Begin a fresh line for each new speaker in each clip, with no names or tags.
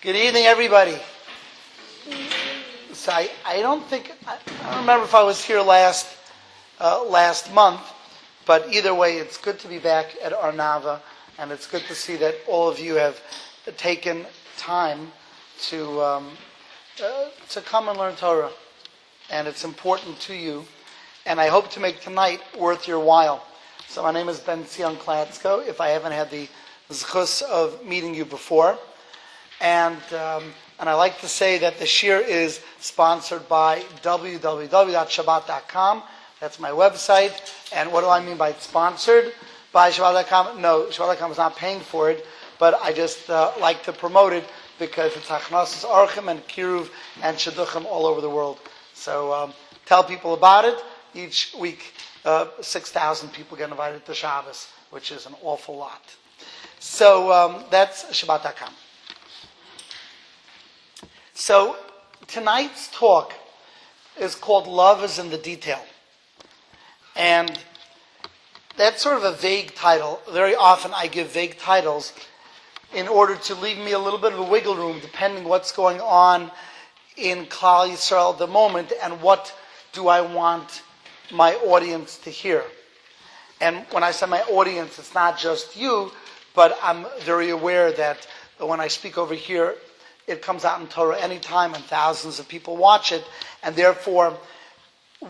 Good evening, everybody. So I don't remember if I was here last month, but either way, it's good to be back at Arnava, and it's good to see that all of you have taken time to come and learn Torah, and it's important to you, and I hope to make tonight worth your while. So my name is Benzion Klatzko, if I haven't had the zchus of meeting you before. And I like to say that the shir is sponsored by www.Shabbat.com. That's my website. And what do I mean by it's sponsored by Shabbat.com? No, Shabbat.com is not paying for it, but I just like to promote it because it's Hachnosas Orchim and Kiruv and Shidduchim all over the world. So tell people about it. Each week, 6,000 people get invited to Shabbos, which is an awful lot. So that's Shabbat.com. So tonight's talk is called Love is in the Detail. And that's sort of a vague title. Very often I give vague titles in order to leave me a little bit of a wiggle room depending what's going on in Klal Yisrael at the moment and what do I want my audience to hear. And when I say my audience, it's not just you, but I'm very aware that when I speak over here, it comes out in Torah anytime and thousands of people watch it. And therefore,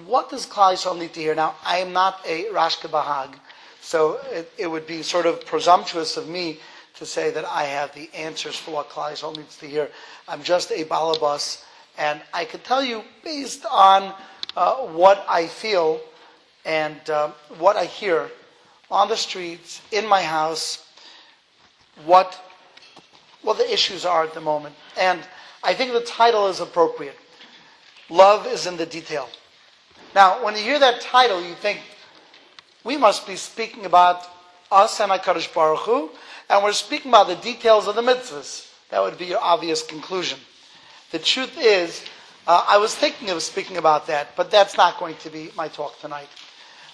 what does Klal Yisrael need to hear? Now, I am not a Rashka Bahag, so it would be sort of presumptuous of me to say that I have the answers for what Klal Yisrael needs to hear. I'm just a balabas, and I can tell you based on what I feel and what I hear on the streets, in my house, what the issues are at the moment. And I think the title is appropriate. Love is in the detail. Now, when you hear that title, you think, we must be speaking about us and HaKadosh Baruch Hu, and we're speaking about the details of the mitzvahs. That would be your obvious conclusion. The truth is, I was thinking of speaking about that, but that's not going to be my talk tonight.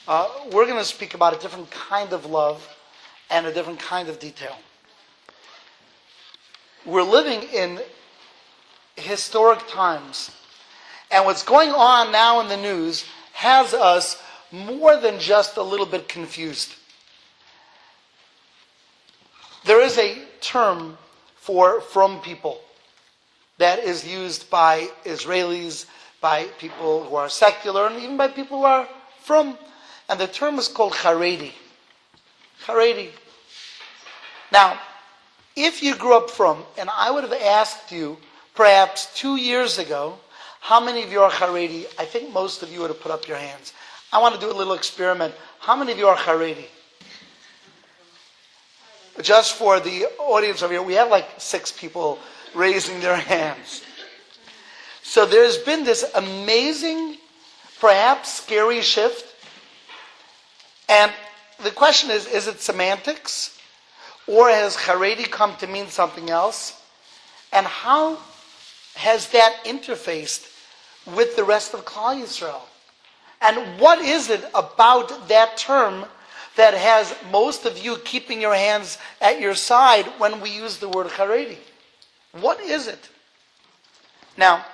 We're going to speak about a different kind of love and a different kind of detail. We're living in historic times, and what's going on now in the news has us more than just a little bit confused. There is a term for from people that is used by Israelis, by people who are secular, and even by people who are from, and the term is called Chareidi. Chareidi. Now, if you grew up from, and I would have asked you perhaps 2 years ago, how many of you are Chareidi? I think most of you would have put up your hands. I want to do a little experiment. How many of you are Chareidi? Just for the audience over here, we have like 6 people raising their hands. So there's been this amazing, perhaps scary shift. And the question is it semantics? Or has Chareidi come to mean something else? And how has that interfaced with the rest of Klal Yisrael? And what is it about that term that has most of you keeping your hands at your side when we use the word Chareidi? What is it? Now,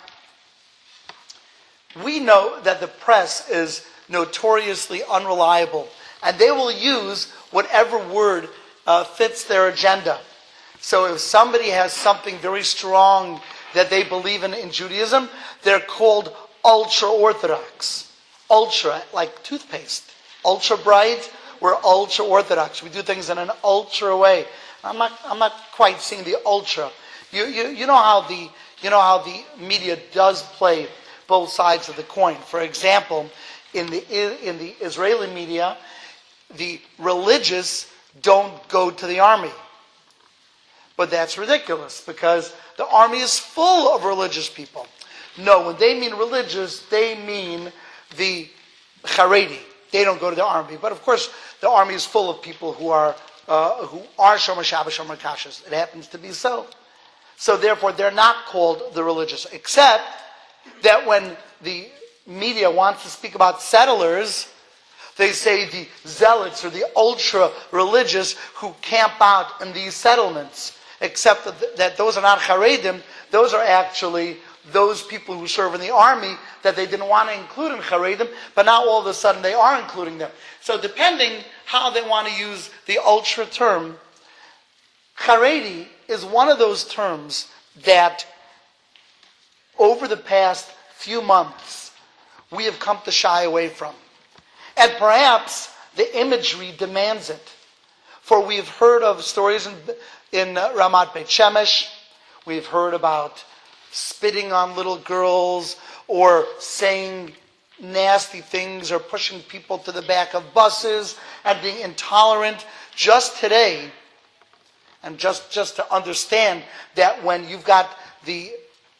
we know that the press is notoriously unreliable, and they will use whatever word fits their agenda. So if somebody has something very strong that they believe in Judaism, they're called ultra-Orthodox. Ultra, like toothpaste. Ultra bright, we're ultra-Orthodox. We do things in an ultra way. I'm not quite seeing the ultra. You know how the media does play both sides of the coin. For example, in the Israeli media, the religious don't go to the army. But that's ridiculous because the army is full of religious people. No, when they mean religious, they mean the Chareidi. They don't go to the army. But of course, the army is full of people who are Shomer Shabbos, Shomer Kashrus. It happens to be so. So therefore, they're not called the religious, except that when the media wants to speak about settlers, they say the zealots or the ultra-religious who camp out in these settlements. except that those are not Chareidim. Those are actually those people who serve in the army that they didn't want to include in Chareidim, but now all of a sudden they are including them. So depending how they want to use the ultra term, Chareidi is one of those terms that over the past few months we have come to shy away from. And perhaps the imagery demands it. For we've heard of stories in Ramat Beit Shemesh. We've heard about spitting on little girls or saying nasty things or pushing people to the back of buses and being intolerant. Just today, and just to understand that when you've got the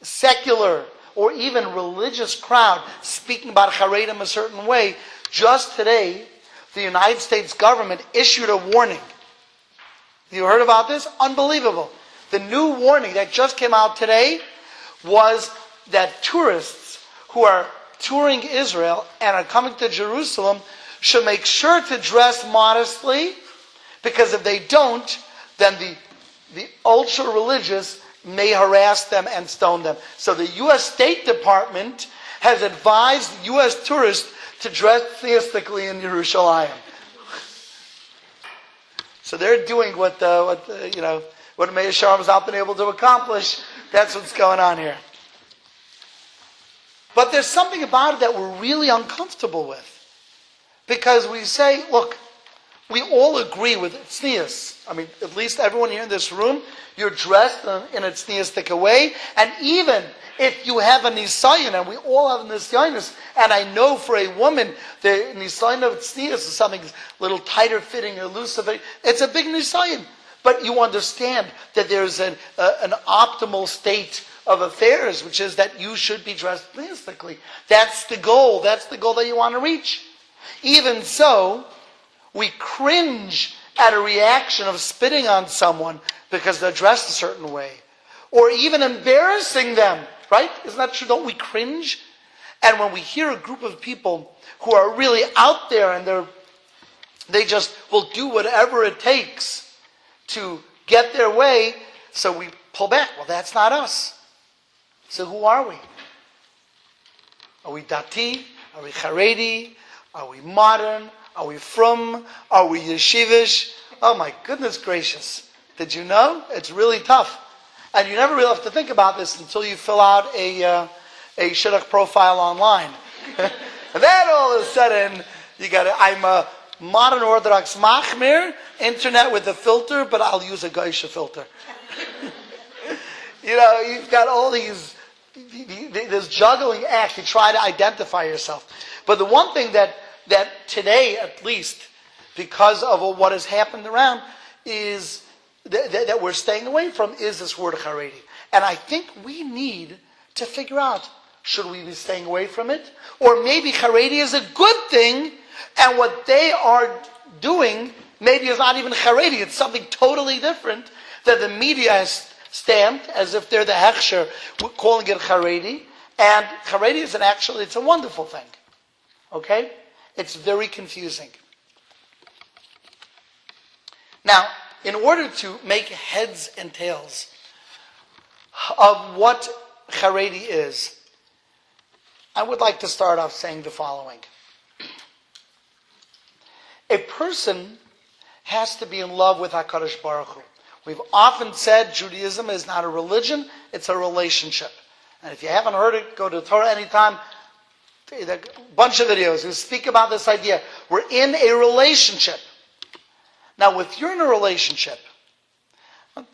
secular or even religious crowd speaking about Chareidim a certain way, just today, the United States government issued a warning. You heard about this? Unbelievable. The new warning that just came out today was that tourists who are touring Israel and are coming to Jerusalem should make sure to dress modestly, because if they don't, then the ultra-religious may harass them and stone them. So the U.S. State Department has advised U.S. tourists to dress theistically in Yerushalayim. So they're doing what Mir Yeshiva has not been able to accomplish. That's what's going on here. But there's something about it that we're really uncomfortable with. Because we say, look, we all agree with tznius. I mean, at least everyone here in this room, you're dressed in a tzniistic way. And even if you have a nisayon, and we all have a nisayon, and I know for a woman, the nisayon of tznius is something a little tighter fitting or looser fitting. It's a big nisayon. But you understand that there's an optimal state of affairs, which is that you should be dressed tzniistically. That's the goal. That's the goal that you want to reach. Even so, we cringe at a reaction of spitting on someone because they're dressed a certain way. Or even embarrassing them, right? Isn't that true? Don't we cringe? And when we hear a group of people who are really out there and they just will do whatever it takes to get their way, so we pull back. Well, that's not us. So who are we? Are we Dati? Are we Chareidi? Are we modern? Are we frum? Are we yeshivish? Oh my goodness gracious. Did you know? It's really tough. And you never really have to think about this until you fill out a shidduch profile online. And then all of a sudden, I'm a modern Orthodox machmir, internet with a filter, but I'll use a geisha filter. You've got all this juggling act to try to identify yourself. But the one thing that today, at least, because of what has happened around, is that we're staying away from is this word Chareidi. And I think we need to figure out, should we be staying away from it? Or maybe Chareidi is a good thing, and what they are doing maybe is not even Chareidi, it's something totally different that the media has stamped as if they're the hechsher, calling it Chareidi. And Chareidi is it's a wonderful thing. Okay? It's very confusing. Now, in order to make heads and tails of what Chareidi is, I would like to start off saying the following. A person has to be in love with HaKadosh Baruch Hu. We've often said Judaism is not a religion, it's a relationship. And if you haven't heard it, go to Torah anytime. A bunch of videos who speak about this idea. We're in a relationship. Now, if you're in a relationship,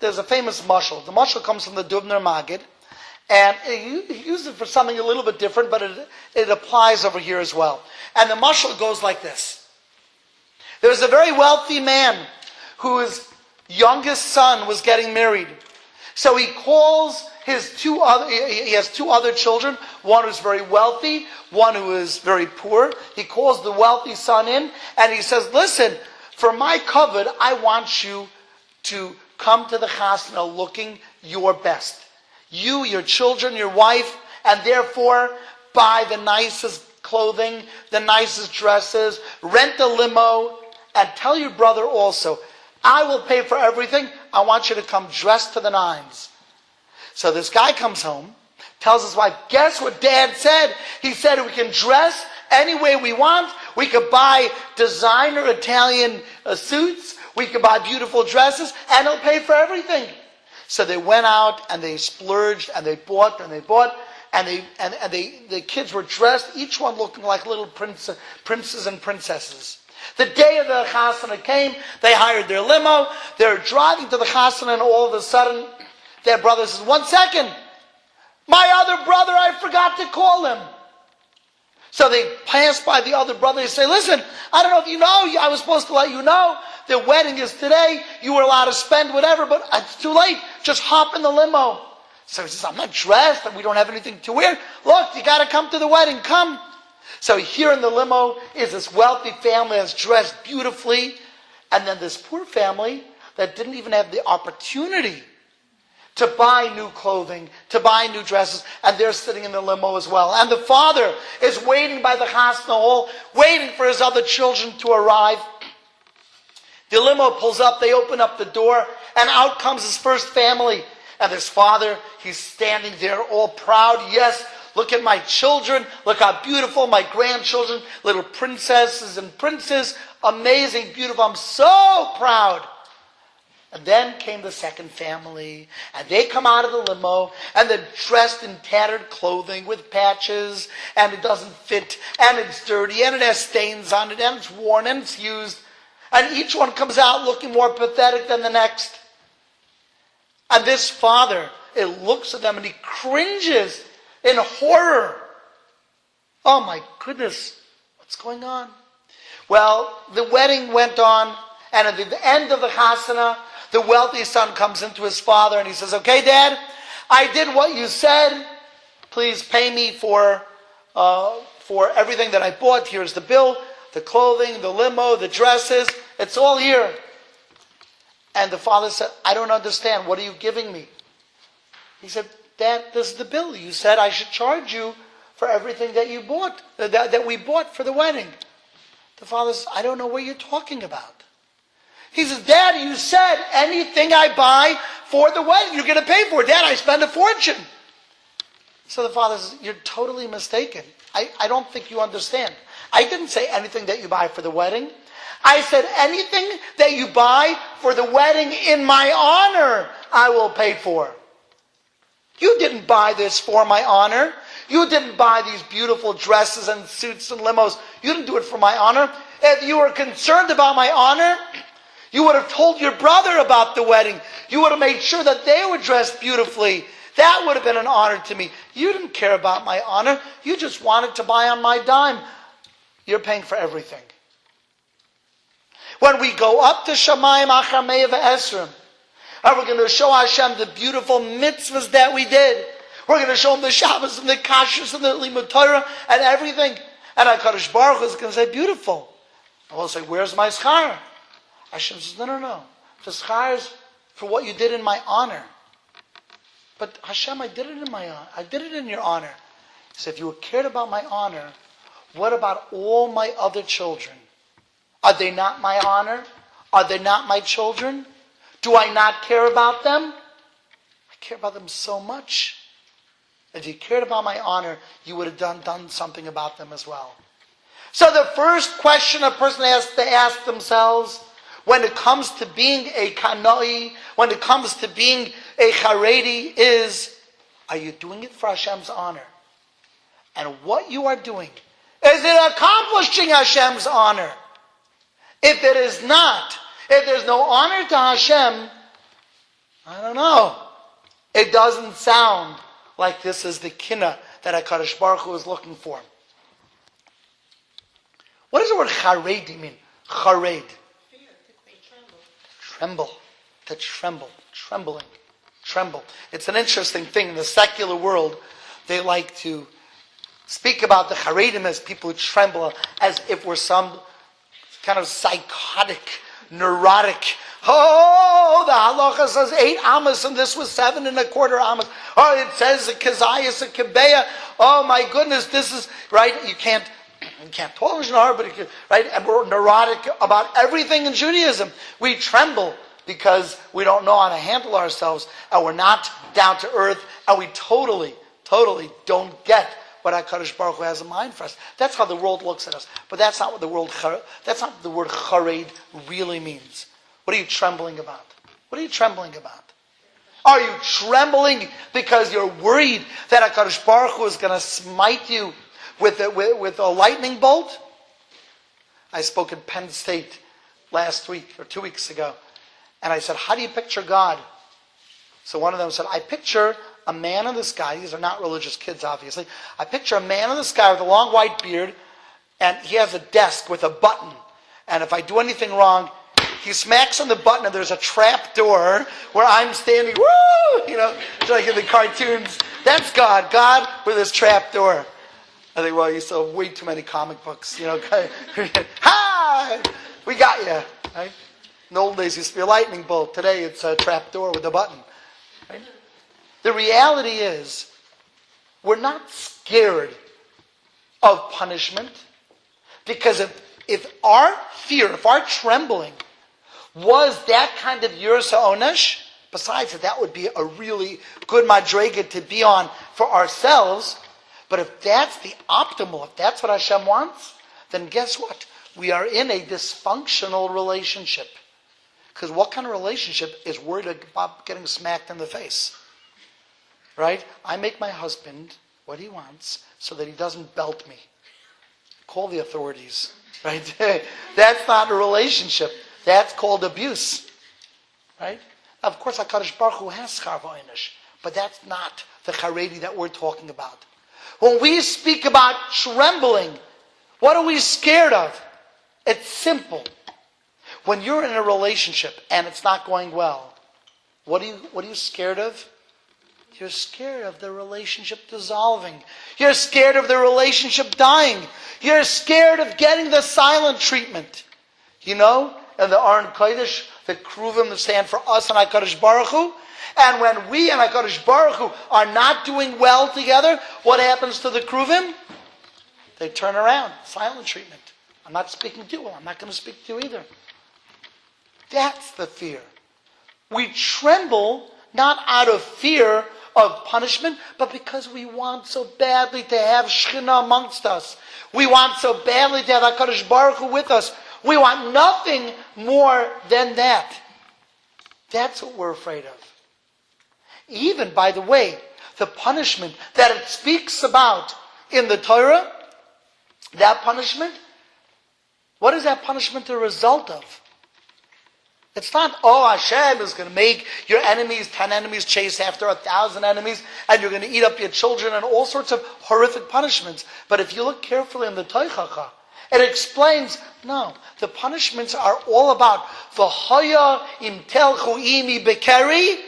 there's a famous mashal. The mashal comes from the Dubner Maggid, and he uses it for something a little bit different, but it applies over here as well. And the mashal goes like this. There's a very wealthy man whose youngest son was getting married. So he calls he has two other children, one who's very wealthy, one who is very poor. He calls the wealthy son in, and he says, listen, for my covet, I want you to come to the chasna looking your best. You, your children, your wife, and therefore buy the nicest clothing, the nicest dresses, rent a limo, and tell your brother also, I will pay for everything. I want you to come dressed to the nines. So this guy comes home, tells his wife, guess what Dad said? He said we can dress any way we want. We could buy designer Italian suits. We could buy beautiful dresses, and he'll pay for everything. So they went out and they splurged and they bought and they bought, and the kids were dressed, each one looking like little princes and princesses. The day of the chasana came, they hired their limo, they're driving to the chasana, and all of a sudden, their brother says, 1 second, my other brother, I forgot to call him. So they pass by the other brother, they say, listen, I don't know if you know, I was supposed to let you know, the wedding is today, you were allowed to spend whatever, but it's too late, just hop in the limo. So he says, I'm not dressed, and we don't have anything to wear. Look, you got to come to the wedding, come. So here in the limo is this wealthy family that's dressed beautifully, and then this poor family that didn't even have the opportunity to buy new clothing, to buy new dresses, and they're sitting in the limo as well. And the father is waiting by the chasna hall, waiting for his other children to arrive. The limo pulls up, they open up the door, and out comes his first family. And this father, he's standing there all proud. Yes, look at my children. Look how beautiful, my grandchildren, little princesses and princes. Amazing, beautiful. I'm so proud. And then came the second family, and they come out of the limo, and they're dressed in tattered clothing with patches, and it doesn't fit, and it's dirty, and it has stains on it, and it's worn, and it's used. And each one comes out looking more pathetic than the next. And this father, it looks at them and he cringes in horror. Oh my goodness, what's going on? Well, the wedding went on, and at the end of the chasana, the wealthy son comes into his father and he says, okay, Dad, I did what you said. Please pay me for everything that I bought. Here's the bill, the clothing, the limo, the dresses. It's all here. And the father said, I don't understand. What are you giving me? He said, Dad, this is the bill. You said I should charge you for everything that you bought, that we bought for the wedding. The father says, I don't know what you're talking about. He says, Dad, you said anything I buy for the wedding, you're going to pay for it. Dad, I spend a fortune. So the father says, you're totally mistaken. I don't think you understand. I didn't say anything that you buy for the wedding. I said anything that you buy for the wedding in my honor, I will pay for. You didn't buy this for my honor. You didn't buy these beautiful dresses and suits and limos. You didn't do it for my honor. If you were concerned about my honor, you would have told your brother about the wedding. You would have made sure that they were dressed beautifully. That would have been an honor to me. You didn't care about my honor. You just wanted to buy on my dime. You're paying for everything. When we go up to Shamayim Achar Mea V'Esrim, and we're going to show Hashem the beautiful mitzvahs that we did. We're going to show Him the Shabbos and the Kashrus and the Limud Torah and everything. And HaKadosh Baruch Hu is going to say, beautiful. And we'll say, where's my schar? Hashem says, no. The schar is for what you did in my honor. But Hashem, I did it in my honor. I did it in your honor. He said, if you cared about my honor, what about all my other children? Are they not my honor? Are they not my children? Do I not care about them? I care about them so much. If you cared about my honor, you would have done something about them as well. So the first question a person has to ask themselves when it comes to being a kanoi, when it comes to being a Chareidi is, are you doing it for Hashem's honor? And what you are doing, is it accomplishing Hashem's honor? If it is not, if there's no honor to Hashem, I don't know. It doesn't sound like this is the kinna that HaKadosh Baruch Hu is looking for. What does the word Chareidi mean? Chareid. Tremble. To tremble. Trembling. Tremble. It's an interesting thing. In the secular world, they like to speak about the Chareidim as people who tremble, as if we're some kind of psychotic, neurotic. Oh, the halacha says 8 amas, and this was 7 1/4 amas. Oh, it says a kazayas, a kebeya. Oh my goodness, this is right. You can't talk Lashon Hara, but right, and we're neurotic about everything in Judaism. We tremble, because we don't know how to handle ourselves, and we're not down to earth, and we totally don't get what HaKadosh Baruch Hu has in mind for us. That's how the world looks at us. But that's not what the word Chareid really means. What are you trembling about? What are you trembling about? Are you trembling because you're worried that HaKadosh Baruch Hu is going to smite you with a lightning bolt? I spoke in Penn State last week or 2 weeks ago, and I said, how do you picture God? So one of them said, I picture a man in the sky. These are not religious kids, obviously. I picture a man in the sky with a long white beard, and he has a desk with a button. And if I do anything wrong, he smacks on the button, and there's a trap door where I'm standing, woo! Like in the cartoons. That's God. God with his trap door. I think, well, you saw way too many comic books. Hi! We got you. Right? In the old days, it used to be a lightning bolt. Today, it's a trap door with a button. Right? The reality is, we're not scared of punishment, because if our fear, if our trembling was that kind of Yirsa Onesh, besides that would be a really good madrega to be on for ourselves, but if that's the optimal, if that's what Hashem wants, then guess what? We are in a dysfunctional relationship. Because what kind of relationship is worried about getting smacked in the face? Right? I make my husband what he wants so that he doesn't belt me. Call the authorities. Right? That's not a relationship. That's called abuse. Right? Now, of course, HaKadosh Baruch Hu has schar v'onesh, but that's not the Chareidi that we're talking about. When we speak about trembling, what are we scared of? It's simple. When you're in a relationship and it's not going well, what are you scared of? You're scared of the relationship dissolving. You're scared of the relationship dying. You're scared of getting the silent treatment. And the Aron Kodesh, the Kruvim that stand for us and HaKadosh Baruch Hu. And when we and HaKadosh Baruch Hu are not doing well together, what happens to the Kruvim? They turn around. Silent treatment. I'm not speaking to you. Well, I'm not going to speak to you either. That's the fear. We tremble not out of fear of punishment, but because we want so badly to have Shekhinah amongst us. We want so badly to have HaKadosh Baruch Hu with us. We want nothing more than that. That's what we're afraid of. Even, by the way, the punishment that it speaks about in the Torah, that punishment, what is that punishment a result of? It's not, Hashem is going to make your enemies, 10 enemies chase after 1,000 enemies, and you're going to eat up your children, and all sorts of horrific punishments. But if you look carefully in the Toichacha, it explains, no, the punishments are all about v'hoya im telchu imi bekeri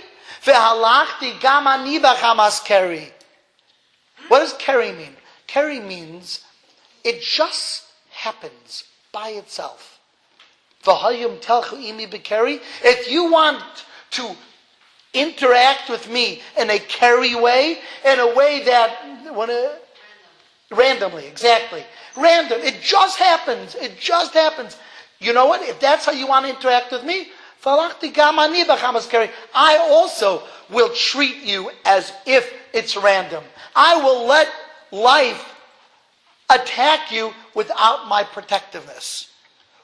v'halachti gam ani b'chamas keri. What does keri mean? Keri means it just happens by itself. If you want to interact with me in a carry way, in a way that randomly, exactly. Random. It just happens. It just happens. You know what? If that's how you want to interact with me, I also will treat you as if it's random. I will let life attack you without my protectiveness.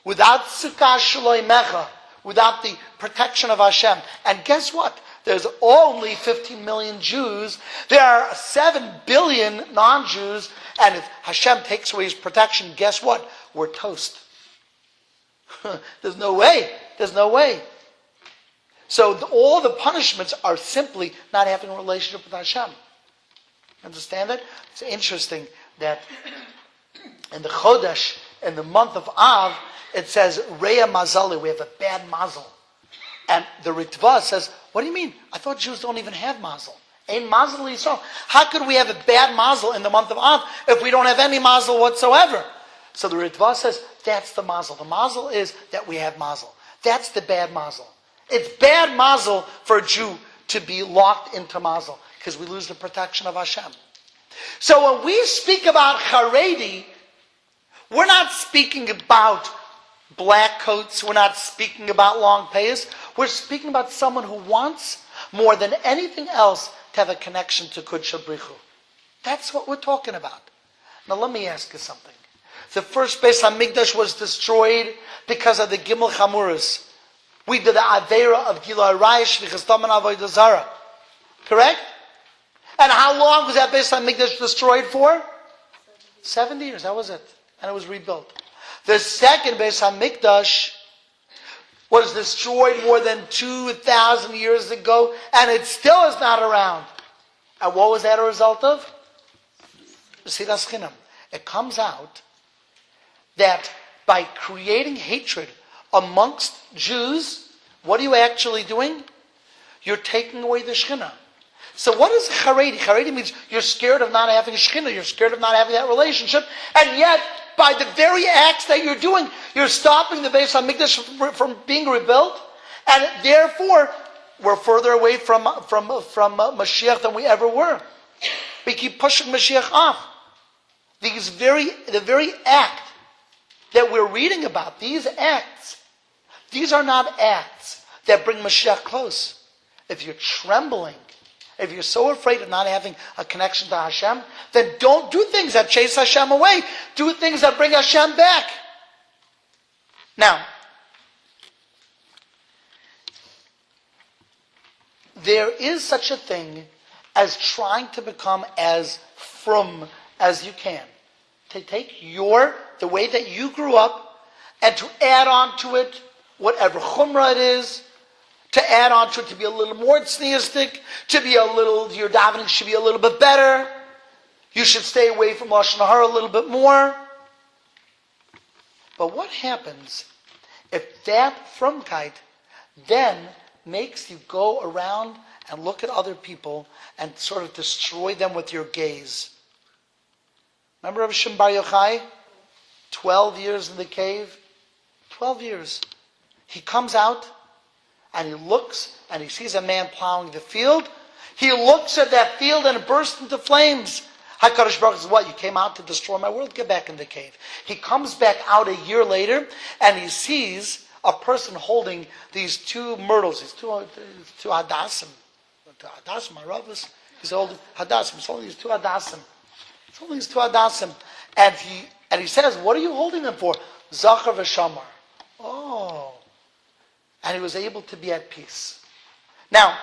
Without sukkah shloimecha, without the protection of Hashem. And guess what? There's only 15 million Jews. There are 7 billion non-Jews. And if Hashem takes away his protection, guess what? We're toast. There's no way. There's no way. So all the punishments are simply not having a relationship with Hashem. Understand that? It's interesting that in the Chodesh, in the month of Av, it says, Reya Mazali, we have a bad mazel. And the Ritva says, what do you mean? I thought Jews don't even have mazel. Ein mazel Yisrael. How could we have a bad mazel in the month of Av if we don't have any mazel whatsoever? So the Ritva says, that's the mazel. The mazel is that we have mazel. That's the bad mazel. It's bad mazel for a Jew to be locked into mazel, because we lose the protection of Hashem. So when we speak about Chareidi, we're not speaking about black coats. We're not speaking about long payas. We're speaking about someone who wants more than anything else to have a connection to Kudsha Brichu. That's what we're talking about. Now let me ask you something. The first Beis HaMikdash was destroyed because of the Gimel Chamuras. We did the Aveira of Gilui Arayis Shvichas Dam and Avodah Zarah. Correct? And how long was that Beis HaMikdash destroyed for? 70 years, that was it. And it was rebuilt. The second Beis HaMikdash was destroyed more than 2,000 years ago, and it still is not around. And what was that a result of? Siras Chinam. It comes out that by creating hatred amongst Jews, what are you actually doing? You're taking away the Shekhinah. So what is Chareidi? Chareidi means you're scared of not having Shekhinah, you're scared of not having that relationship, and yet, by the very acts that you're doing, you're stopping the Beis HaMikdash from being rebuilt, and therefore, we're further away from Mashiach than we ever were. We keep pushing Mashiach off. The very act that we're reading about, these acts, these are not acts that bring Mashiach close. If you're trembling, if you're so afraid of not having a connection to Hashem, then don't do things that chase Hashem away. Do things that bring Hashem back. Now, there is such a thing as trying to become as frum as you can. To take the way that you grew up, and to add on to it whatever chumrah it is, to add on to it to be a little more tzniistic, your davening should be a little bit better, you should stay away from Lashon Hara a little bit more. But what happens if that frumkeit then makes you go around and look at other people and sort of destroy them with your gaze? Remember Rav Shimon Bar Yochai? 12 years in the cave. 12 years. He comes out and he looks and he sees a man plowing the field. He looks at that field and it bursts into flames. HaKadosh Baruch Hu says, what? You came out to destroy my world? Get back in the cave. He comes back out a year later and he sees a person holding these two myrtles, these two hadassim. Hadassim, Arabas. He's holding hadassim. He's holding these two hadassim. He's holding these two hadassim. And he says, what are you holding them for? Zachar v'shamar. Oh. And he was able to be at peace. Now,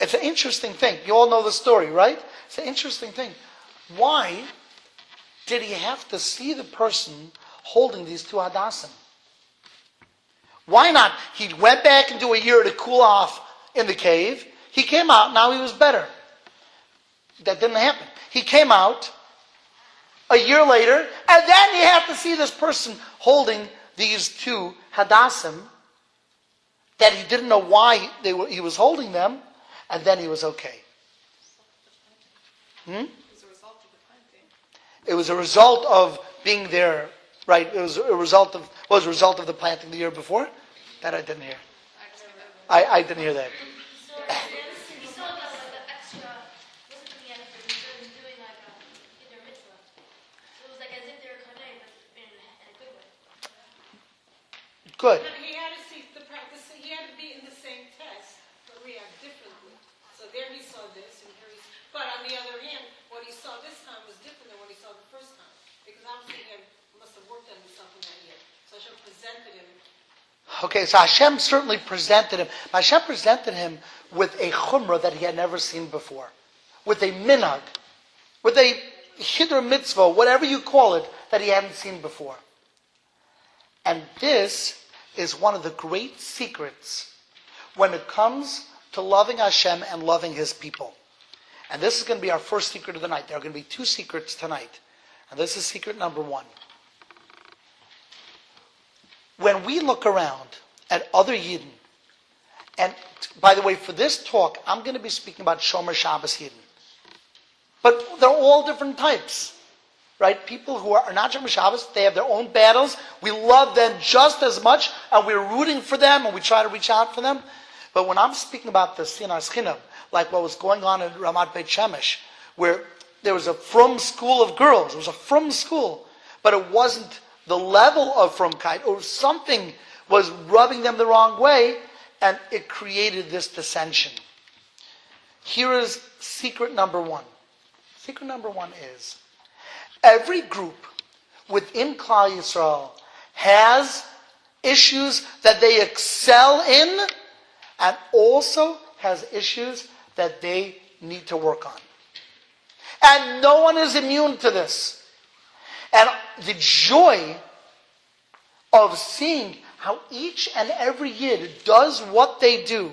it's an interesting thing. You all know the story, right? It's an interesting thing. Why did he have to see the person holding these two hadassim? Why not? He went back into a year to cool off in the cave. He came out, now he was better. That didn't happen. He came out a year later, and then he had to see this person holding these two hadassim that he didn't know why he was holding them, and then he was okay. It was a result of being there, right? It was a result of the planting the year before? That I didn't hear. I didn't hear that. Good.
He had to see the practice. He had to be in the same test, but react differently. So there he saw this, and here he's. But on the other hand, what he saw this time was different than what he saw the first time, because obviously he must have worked on something that year. So Hashem presented him.
Okay, so Hashem certainly presented him. Hashem presented him with a chumrah that he had never seen before, with a minhag, with a hiddur mitzvah, whatever you call it, that he hadn't seen before. And this is one of the great secrets when it comes to loving Hashem and loving His people. And this is going to be our first secret of the night. There are going to be two secrets tonight. And this is secret number one. When we look around at other Yidden, and by the way, for this talk, I'm going to be speaking about Shomer Shabbos Yidden. But they're all different types. Right? People who are not Shomer Shabbos, they have their own battles. We love them just as much, and we're rooting for them, and we try to reach out for them. But when I'm speaking about the Sinas Chinam, like what was going on in Ramat Beit Shemesh, where there was a frum school of girls, it was a frum school, but it wasn't the level of frumkeit, or something was rubbing them the wrong way, and it created this dissension. Here is secret number one. Secret number one is, every group within Klal Yisrael has issues that they excel in, and also has issues that they need to work on. And no one is immune to this. And the joy of seeing how each and every Yid does what they do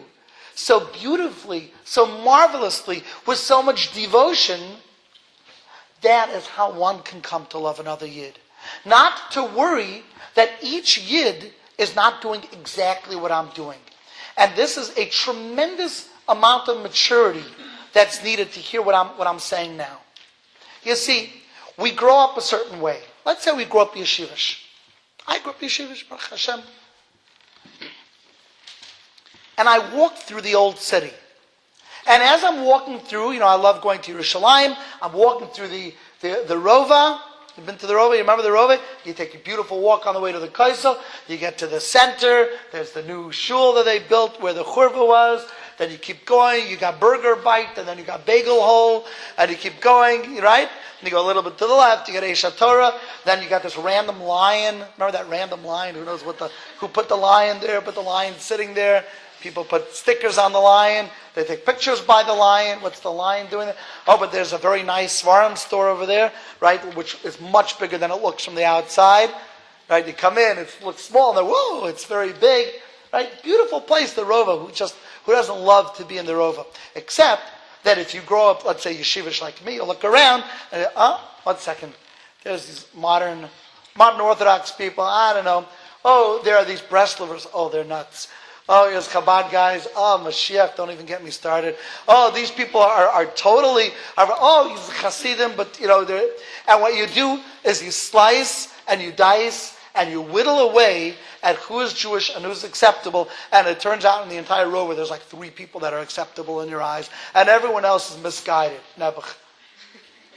so beautifully, so marvelously, with so much devotion, that is how one can come to love another Yid. Not to worry that each Yid is not doing exactly what I'm doing. And this is a tremendous amount of maturity that's needed to hear what I'm saying now. You see, we grow up a certain way. Let's say we grow up yeshivish. I grew up yeshivish, Baruch Hashem. And I walked through the old city. And as I'm walking through, I love going to Yerushalayim. I'm walking through the Rova. You've been to the Rova? You remember the Rova? You take a beautiful walk on the way to the Kaisel. You get to the center. There's the new shul that they built where the churva was. Then you keep going. You got Burger Bite, and then you got Bagel Hole, and you keep going, right? And you go a little bit to the left. You get Eish Torah. Then you got this random lion. Remember that random lion? Who knows who put the lion there? Put the lion sitting there. People put stickers on the lion. They take pictures by the lion. What's the lion doing there? Oh, but there's a very nice Svarim store over there, right? Which is much bigger than it looks from the outside. Right? You come in, it looks small, and then, whoa, it's very big. Right? Beautiful place, the Rova. Who doesn't love to be in the Rova? Except that if you grow up, let's say yeshivish like me, you look around, and 1 second. There's these modern Orthodox people, I don't know. Oh, there are these Breslovers. Oh, they're nuts. Oh, there's Chabad guys. Oh, Mashiach, don't even get me started. Oh, these people are totally, he's Hasidim, but, and what you do is you slice and you dice and you whittle away at who is Jewish and who's acceptable, and it turns out in the entire row where there's like 3 people that are acceptable in your eyes, and everyone else is misguided. Nebuch.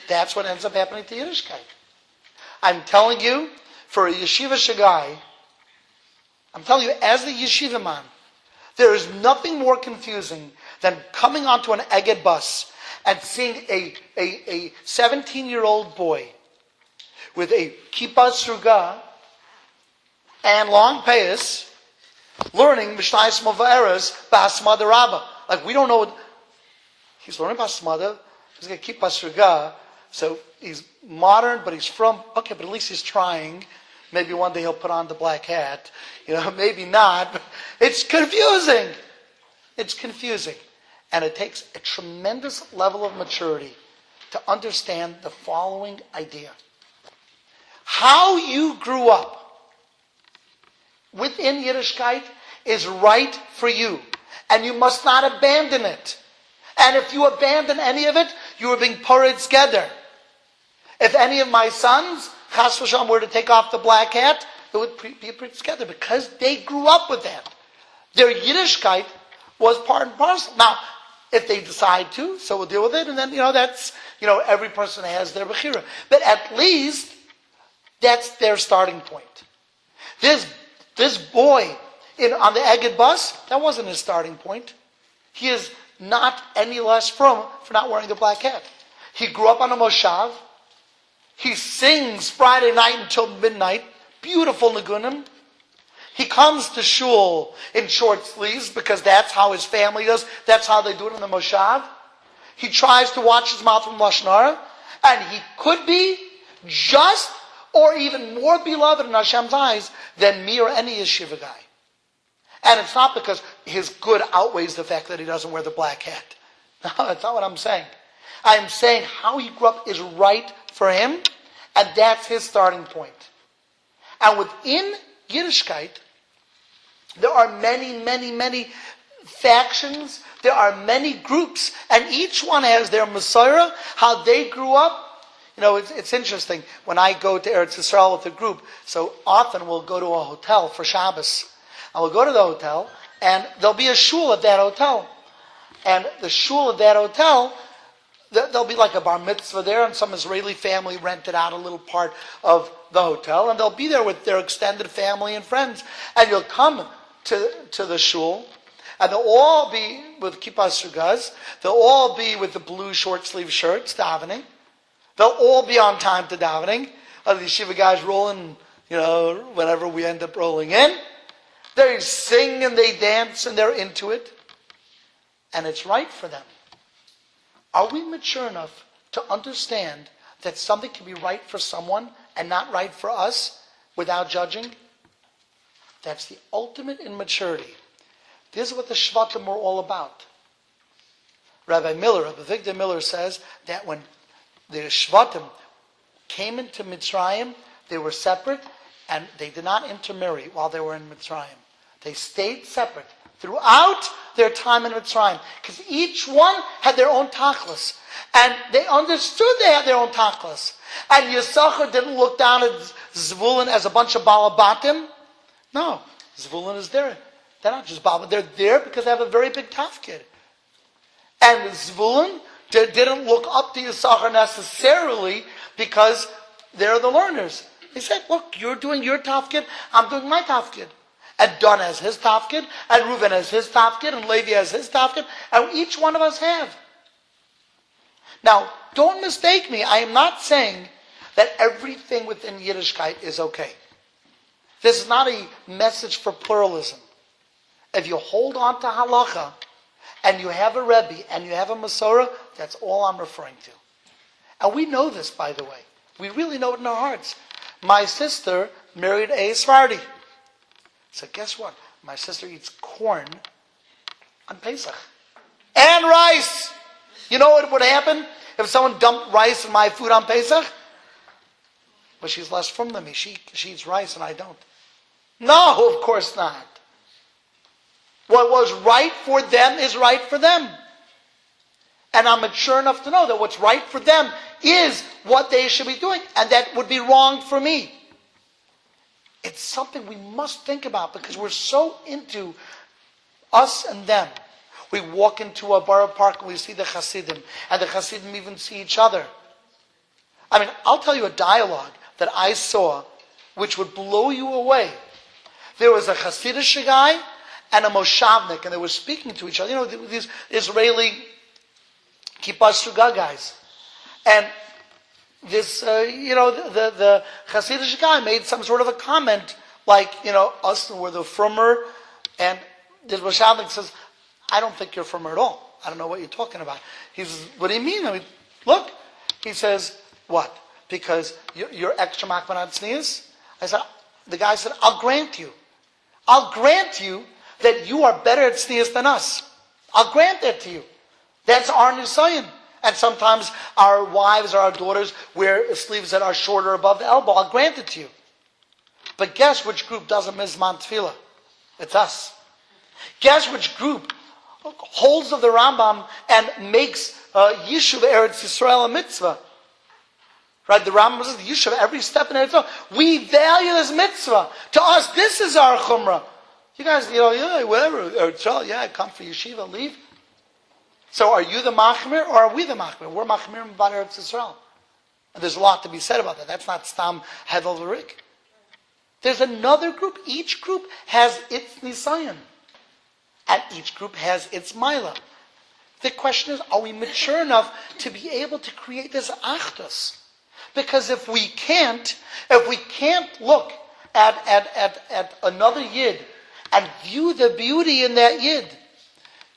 That's what ends up happening to Yiddishkeit. I'm telling you, for a yeshiva shagai, I'm telling you, as the yeshiva man, there is nothing more confusing than coming onto an Egged bus and seeing a 17-year-old boy with a kippah sruga and long payas learning Mishnayos Mavaeres Basmada Rabbah. Like, we don't know what he's learning Basmada. He's got kippah sruga, so he's modern, but he's but at least he's trying. Maybe one day he'll put on the black hat. Maybe not. But it's confusing. It's confusing. And it takes a tremendous level of maturity to understand the following idea. How you grew up within Yiddishkeit is right for you. And you must not abandon it. And if you abandon any of it, you are being parid together. If any of my sons, Chas v'shalom, were to take off the black hat, it would be put together because they grew up with that. Their Yiddishkeit was part and parcel. Now, if they decide to, so we'll deal with it, and then, that's, every person has their bechira. But at least, that's their starting point. This boy on the Egged bus, that wasn't his starting point. He is not any less for not wearing the black hat. He grew up on a moshav. He sings Friday night until midnight. Beautiful nigunim. He comes to shul in short sleeves because that's how his family does. That's how they do it in the moshav. He tries to watch his mouth from Lashon Hara. And he could be just or even more beloved in Hashem's eyes than me or any yeshiva guy. And it's not because his good outweighs the fact that he doesn't wear the black hat. No, that's not what I'm saying. I'm saying how he grew up is right for him, and that's his starting point. And within Yiddishkeit, there are many, many, many factions. There are many groups, and each one has their Messiah, how they grew up. It's interesting. When I go to Eretz Israel with a group, so often we'll go to a hotel for Shabbos. And we'll go to the hotel, and there'll be a shul at that hotel. And the shul at that hotel, there'll be like a bar mitzvah there, and some Israeli family rented out a little part of the hotel, and they'll be there with their extended family and friends. And you'll come to the shul, and they'll all be with kippahs sugaz. They'll all be with the blue short sleeve shirts, davening. They'll all be on time to davening. The yeshiva guys rolling, whenever we end up rolling in. They sing and they dance and they're into it. And it's right for them. Are we mature enough to understand that something can be right for someone and not right for us without judging? That's the ultimate in maturity. This is what the Shvatim were all about. Rabbi Victor Miller says that when the Shvatim came into Mitzrayim, they were separate and they did not intermarry while they were in Mitzrayim. They stayed separate throughout their time in Mitzrayim, because each one had their own tachlis, and they understood they had their own tachlis. And Yisachar didn't look down at Zvulun as a bunch of balabatim. No, Zvulun is there. They're not just balabatim. They're there because they have a very big tafkid. And Zvulun didn't look up to Yisachar necessarily because they're the learners. They said, look, you're doing your tafkid, I'm doing my tafkid. And Dan has his tafkid, and Reuven has his tafkid, and Levi has his tafkid, and each one of us have. Now, don't mistake me. I am not saying that everything within Yiddishkeit is okay. This is not a message for pluralism. If you hold on to halacha, and you have a Rebbe, and you have a Masorah, that's all I'm referring to. And we know this, by the way. We really know it in our hearts. My sister married a Sephardi. So guess what? My sister eats corn on Pesach. And rice! You know what would happen if someone dumped rice in my food on Pesach? But she's less from than me. She eats rice and I don't. No, of course not. What was right for them is right for them. And I'm mature enough to know that what's right for them is what they should be doing. And that would be wrong for me. It's something we must think about because we're so into us and them. We walk into a borough park and we see the Hasidim, and the Hasidim even see each other. I mean, I'll tell you a dialogue that I saw which would blow you away. There was a Hasidic guy and a Moshavnik, and they were speaking to each other. These Israeli kippahs sugah guys. And this, the Hasidic guy made some sort of a comment, like, us were the frummer, and this Moshavnik says, I don't think you're frummer at all. I don't know what you're talking about. He says, what do you mean? I mean, look. He says, what? Because you're extra makman tznius? The guy said, I'll grant you that you are better at tznius than us. I'll grant that to you. That's our nisayon. And sometimes our wives or our daughters wear sleeves that are shorter above the elbow. I'll grant it to you. But guess which group doesn't mizman tefillah? It's us. Guess which group holds of the Rambam and makes Yishuv Eretz Yisrael a mitzvah? Right? The Rambam says the Yishuv every step in Eretz Yisrael. We value this mitzvah. To us, this is our chumrah. You guys, whatever, Eretz Yisrael, I come for yeshiva, leave. So are you the machmir or are we the machmir? We're machmir about Eretz Yisrael. And there's a lot to be said about that. That's not stam hedel v'rik. There's another group. Each group has its nisayon. And each group has its mila. The question is, are we mature enough to be able to create this achdus? Because if we can't look at another yid and view the beauty in that yid,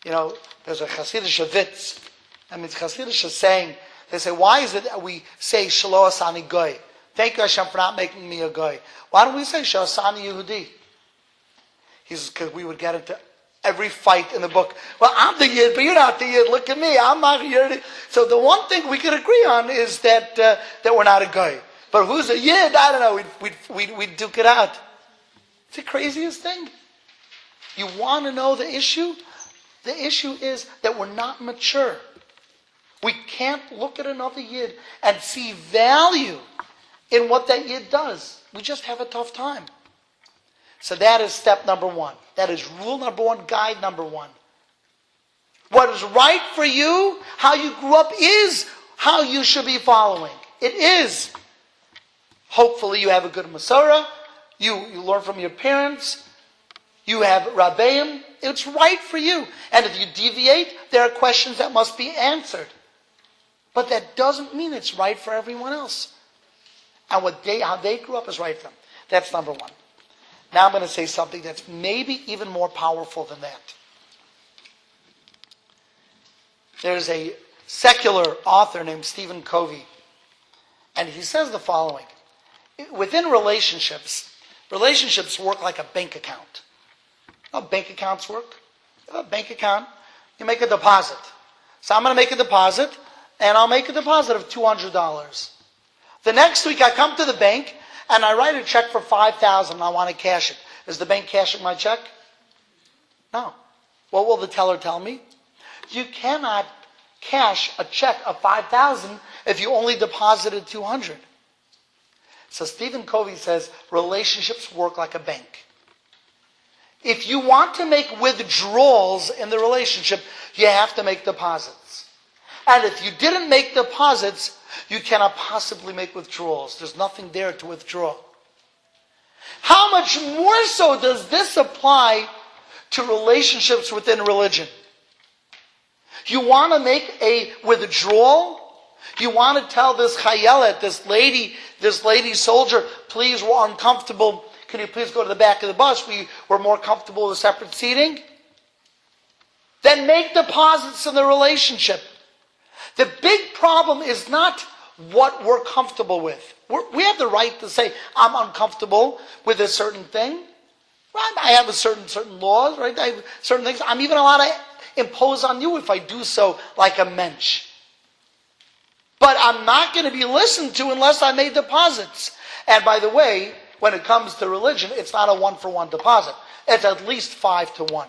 there's a Hasidic vitz. I mean, it's Hasidic saying, they say, why is it that we say, Shelo asani goy? Thank you, Hashem, for not making me a goy. Why don't we say, Shelo asani Yehudi? He says, because we would get into every fight in the book. Well, I'm the yid, but you're not the yid. Look at me, I'm not the yid. So the one thing we could agree on is that we're not a goy. But who's a yid? I don't know. We'd duke it out. It's the craziest thing. You want to know the issue? The issue is that we're not mature. We can't look at another yid and see value in what that yid does. We just have a tough time. So that is step number one. That is rule number one, guide number one. What is right for you, how you grew up, is how you should be following. It is. Hopefully you have a good Masorah. You learn from your parents. You have Rabbeim. It's right for you. And if you deviate, there are questions that must be answered. But that doesn't mean it's right for everyone else. And how they grew up is right for them. That's number one. Now I'm going to say something that's maybe even more powerful than that. There's a secular author named Stephen Covey, and he says the following. Within relationships work like a bank account. How bank accounts work? You have a bank account, you make a deposit. So I'm going to make a deposit, and I'll make a deposit of $200. The next week I come to the bank, and I write a check for $5,000, and I want to cash it. Is the bank cashing my check? No. What will the teller tell me? You cannot cash a check of $5,000 if you only deposited $200. So Stephen Covey says relationships work like a bank. If you want to make withdrawals in the relationship, you have to make deposits. And if you didn't make deposits, you cannot possibly make withdrawals. There's nothing there to withdraw. How much more so does this apply to relationships within religion? You want to make a withdrawal? You want to tell this chayelet, this lady soldier, please, we're uncomfortable. Can you please go to the back of the bus? We're more comfortable with separate seating. Then make deposits in the relationship. The big problem is not what we're comfortable with. We have the right to say, I'm uncomfortable with a certain thing. Right? I have certain laws, right? I have certain things. I'm even allowed to impose on you if I do so like a mensch. But I'm not going to be listened to unless I made deposits. And by the way, when it comes to religion, it's not a 1-for-1 deposit. It's at least 5 to 1.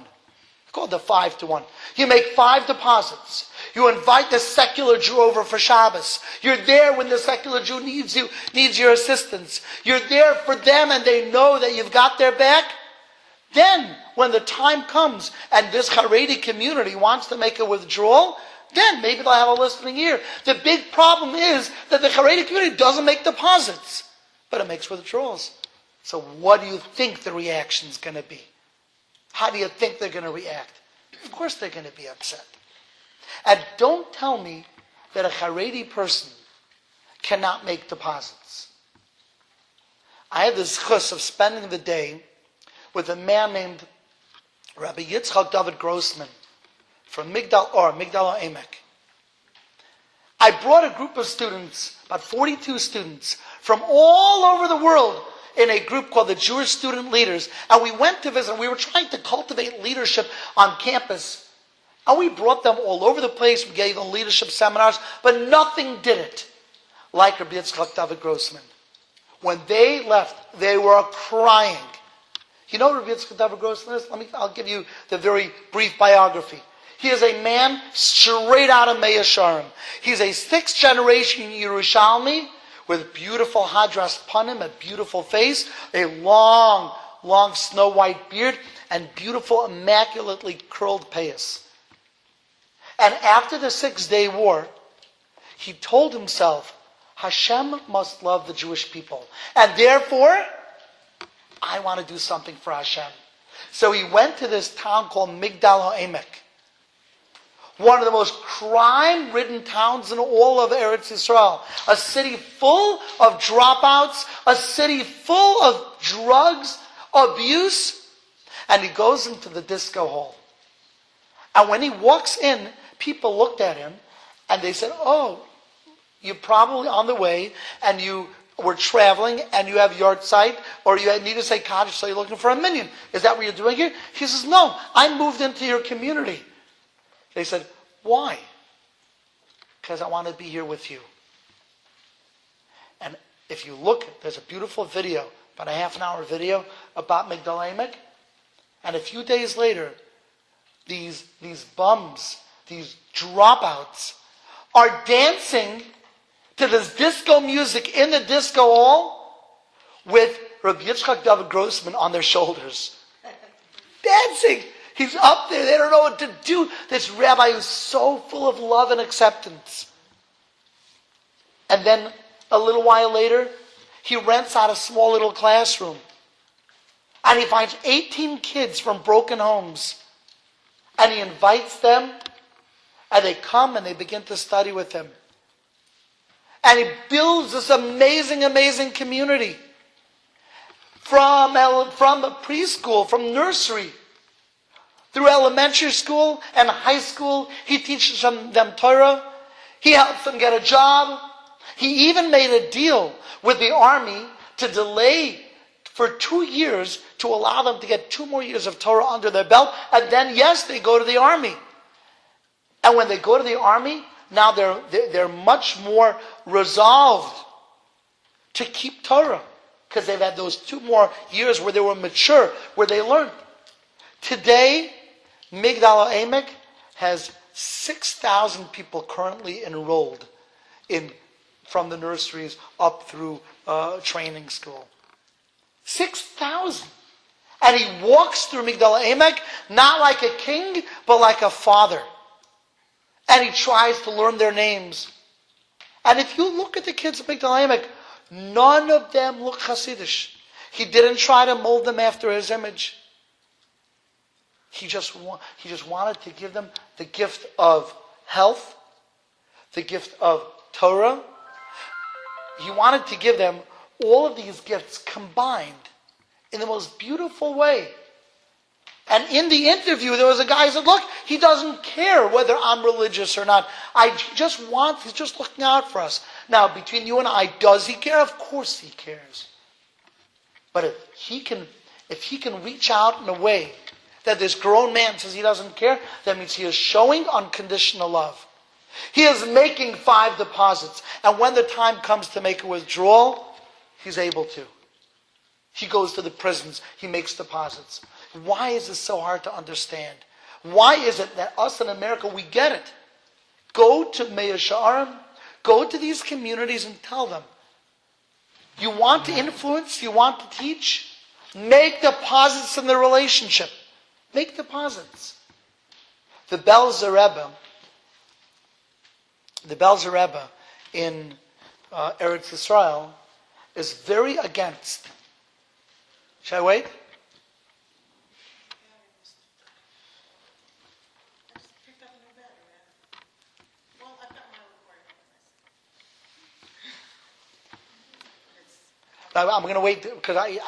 It's called the 5 to 1. You make 5 deposits. You invite the secular Jew over for Shabbos. You're there when the secular Jew needs your assistance. You're there for them and they know that you've got their back. Then, when the time comes and this Chareidi community wants to make a withdrawal, then maybe they'll have a listening ear. The big problem is that the Chareidi community doesn't make deposits, but it makes withdrawals. So what do you think the reaction's going to be? How do you think they're going to react? Of course they're going to be upset. And don't tell me that a Chareidi person cannot make deposits. I had the zchus of spending the day with a man named Rabbi David Grossman from Migdal Emek. I brought a group of students, about 42 students, from all over the world in a group called the Jewish Student Leaders, and we went to visit. We were trying to cultivate leadership on campus, and we brought them all over the place. We gave them leadership seminars, but nothing did it like Rabbi David Grossman. When they left, they were crying. You know what Rabbi David Grossman is? I'll give you the very brief biography. He is a man straight out of Mir Yeshiva. He's a 6th generation Yerushalmi with beautiful hadras panim, a beautiful face, a long snow white beard, and beautiful, immaculately curled payas. And after the 6-day war, he told himself, Hashem must love the Jewish people. And therefore, I want to do something for Hashem. So he went to this town called Migdal Emek, one of the most crime-ridden towns in all of Eretz Israel. A city full of dropouts, a city full of drugs, abuse. And he goes into the disco hall. And when he walks in, people looked at him and they said, oh, you're probably on the way and you were traveling and you have yard site or you need to say Kaddish, so you're looking for a minyan. Is that what you're doing here? He says, no, I moved into your community. They said, why? Because I want to be here with you. And if you look, there's a beautiful video, about a half-an-hour video about Migdal Emek. And a few days later, these bums, these dropouts, are dancing to this disco music in the disco hall with Rabbi David Grossman on their shoulders. Dancing. He's up there. They don't know what to do. This rabbi who's so full of love and acceptance. And then a little while later, he rents out a small little classroom. And he finds 18 kids from broken homes. And he invites them. And they come and they begin to study with him. And he builds this amazing, amazing community. From preschool, from nursery, through elementary school and high school, he teaches them Torah. He helps them get a job. He even made a deal with the army to delay for 2 years to allow them to get 2 more years of Torah under their belt. And then, yes, they go to the army. And when they go to the army, now they're much more resolved to keep Torah. Because they've had those 2 more years where they were mature, where they learned. Today, Migdal HaEmek has 6,000 people currently enrolled from the nurseries up through training school. 6,000. And he walks through Migdal HaEmek not like a king, but like a father. And he tries to learn their names. And if you look at the kids at Migdal HaEmek, none of them look Hasidish. He didn't try to mold them after his image. He just wanted to give them the gift of health, the gift of Torah. He wanted to give them all of these gifts combined in the most beautiful way. And in the interview, there was a guy who said, look, he doesn't care whether I'm religious or not. He's just looking out for us. Now, between you and I, does he care? Of course he cares. But if he can reach out in a way that this grown man says he doesn't care, that means he is showing unconditional love. He is making 5 deposits. And when the time comes to make a withdrawal, he's able to. He goes to the prisons. He makes deposits. Why is this so hard to understand? Why is it that us in America, we get it? Go to Mir Yeshiva, go to these communities and tell them, you want to influence, you want to teach, make deposits in the relationship. Make deposits. The Belzer Rebbe in Eretz Israel is very against. Should I wait? I'm going to wait because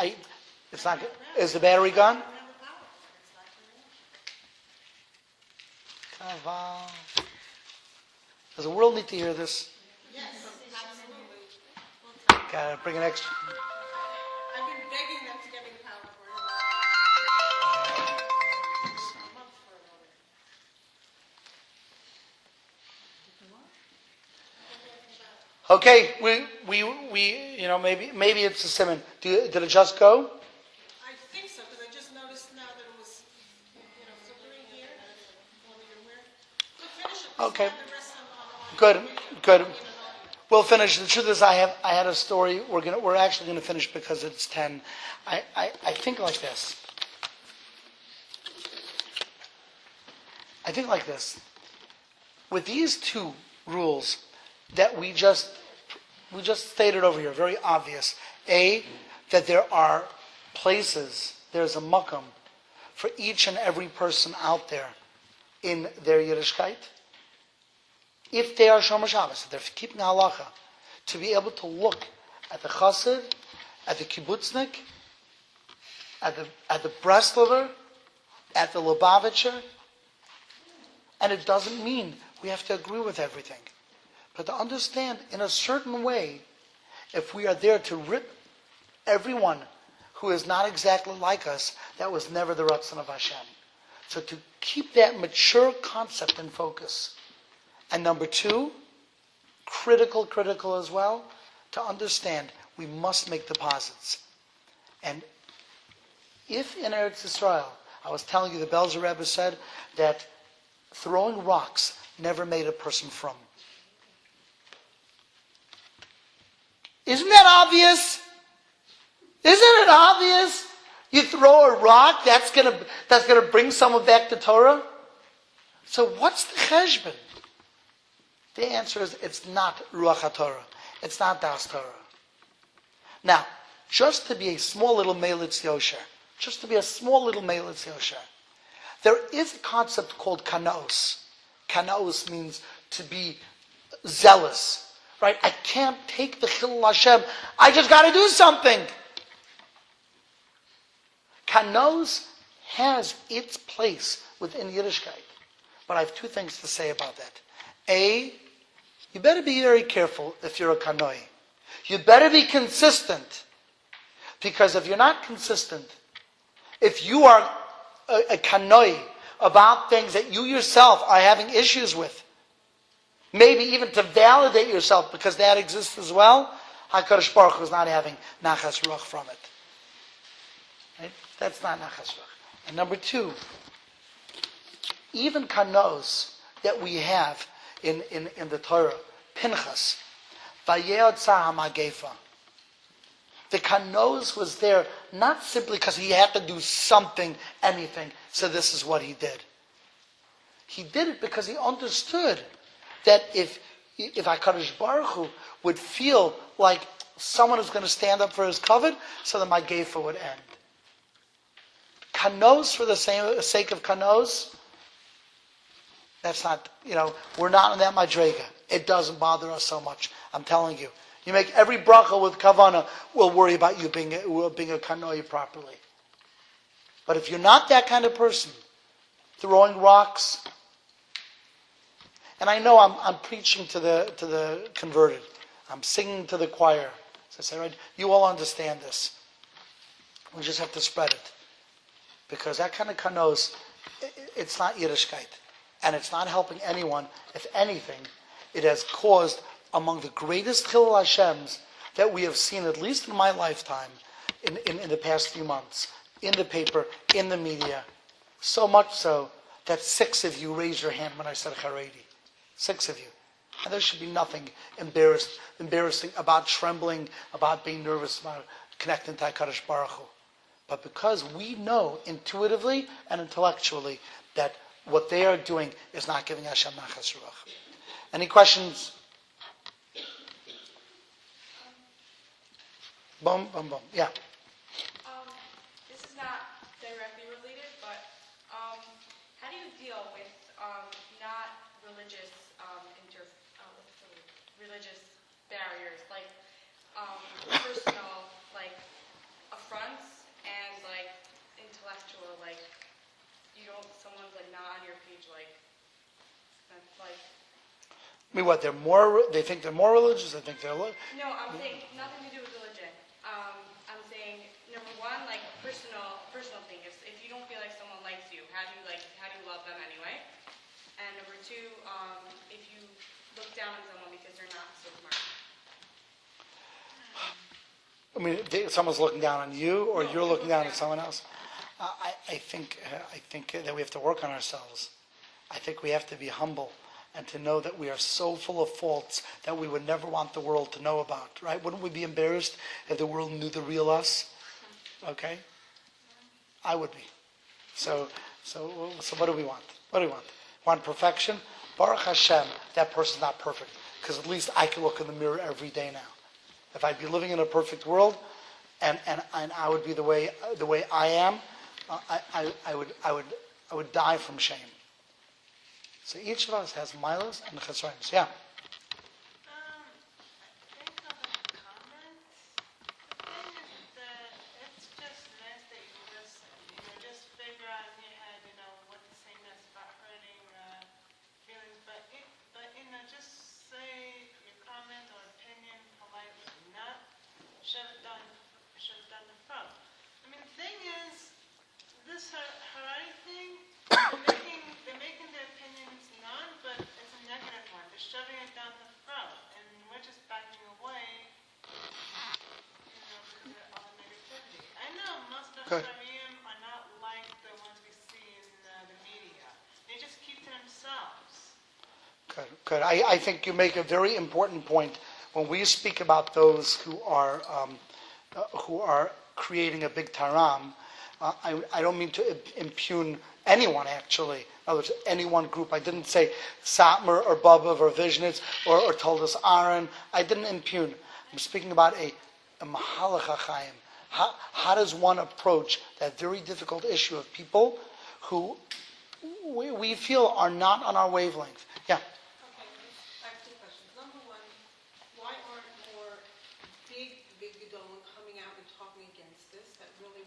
it's not good. Is the battery gone? Does the world need to hear this?
Yes, absolutely.
Gotta bring an extra.
I've been begging them to get me the power for a month.
Okay, we maybe it's a simon. Did it just go?
I think so, because I just noticed now that it was, flickering here. So finish it.
Okay.
The rest on-
Good. We'll finish. The truth is, I had a story. We're actually going to finish because it's 10. I think like this. With these 2 rules that we just stated over here, very obvious. A, that there are places, there's a makam for each and every person out there in their Yiddishkeit. If they are Shomer Shabbos, if they're keeping halacha, to be able to look at the chassid, at the kibbutznik, at the Breslover, at the Lubavitcher, and it doesn't mean we have to agree with everything. But to understand in a certain way, if we are there to rip everyone who is not exactly like us, that was never the Ratzon of Hashem. So to keep that mature concept in focus. And number 2, critical as well, to understand we must make deposits. And if in Eretz Israel, I was telling you the Belzer Rebbe said that throwing rocks never made a person from. Isn't that obvious? Isn't it obvious? You throw a rock, that's gonna bring someone back to Torah? So what's the cheshbon? The answer is it's not Ruach HaTorah. It's not Das Torah. Now, just to be a small little Melitz Yosher, there is a concept called kanos. Kanos means to be zealous, right? I can't take the Chilul Hashem. I just got to do something. Kanos has its place within Yiddishkeit. But I have two things to say about that. A, you better be very careful if you're a kanoi. You better be consistent. Because if you're not consistent, if you are a kanoi about things that you yourself are having issues with, maybe even to validate yourself, because that exists as well, HaKadosh Baruch Hu is not having nachas ruach from it. Right? That's not nachas ruach. And number two, even kanos that we have in the Torah, Pinchas, Vayeyotza HaMagefa. The kanos was there not simply because he had to do something, anything, so this is what he did. He did it because he understood that if HaKadosh Baruch Hu would feel like someone is going to stand up for his kavod, so the Magefa would end. Kanos for the sake of kanos, that's not, we're not in that madrega. It doesn't bother us so much. I'm telling you. You make every bracha with kavana, we'll worry about you being a kanoi properly. But if you're not that kind of person, throwing rocks, and I know I'm preaching to the converted. I'm singing to the choir. So I say, right, you all understand this. We just have to spread it. Because that kind of kanos, it's not Yiddishkeit. And it's not helping anyone. If anything, it has caused among the greatest Chilul Hashems that we have seen, at least in my lifetime, in the past few months, in the paper, in the media. So much so that 6 of you raised your hand when I said Chareidi. 6 of you. And there should be nothing embarrassing about trembling, about being nervous, about connecting to HaKadosh Baruch Hu. But because we know intuitively and intellectually that what they are doing is not giving Hashem nachas ruach. Any questions? Boom, boom, boom. Yeah.
This is not directly related, but how do you deal with not religious religious barriers, like personal, like affronts, and like intellectual, like someone's like not on your page, like.
I mean, what? They think they're more religious. They think they're.
No, I'm saying nothing to do with religion. I'm saying number one, like a personal thing. If you don't feel like someone likes you, how do you love them anyway? And number two, if you look down on someone because they're not so smart.
I mean, someone's looking down on you, or you're looking down on someone else. I think that we have to work on ourselves. I think we have to be humble and to know that we are so full of faults that we would never want the world to know about, right? Wouldn't we be embarrassed if the world knew the real us? Okay? I would be. So what do we want? What do we want? Want perfection? Baruch Hashem, that person's not perfect, because at least I can look in the mirror every day now. If I'd be living in a perfect world, and I would be the way I am, I would die from shame. So each of us has milas and chesronos. Yeah.
I think of a comment. The thing is that it's just nice that you listen. Just figure out in your head, what the saying is about hurting feelings. But just say your comment or opinion politely, not shove it down the front. I mean, the thing is, this Shaarey thing, they're making their opinions known, but it's a negative one. They're shoving it down the throat, and we're just backing away, because of all the negativity. I know most of the Shaareyim are not like the ones we see in the media. They just keep to themselves.
Good. I think you make a very important point when we speak about those who are creating a big taram. I don't mean to impugn anyone, actually. In other words, any one group. I didn't say Satmar or Baba or Vizhnitz or told us Aaron. I didn't impugn. I'm speaking about a Mahalach HaChaim. How does one approach that very difficult issue of people who we feel are not on our wavelength? Yeah.
Okay, I have two questions. Number one, why aren't more big Gedolim coming out and talking against this? That really,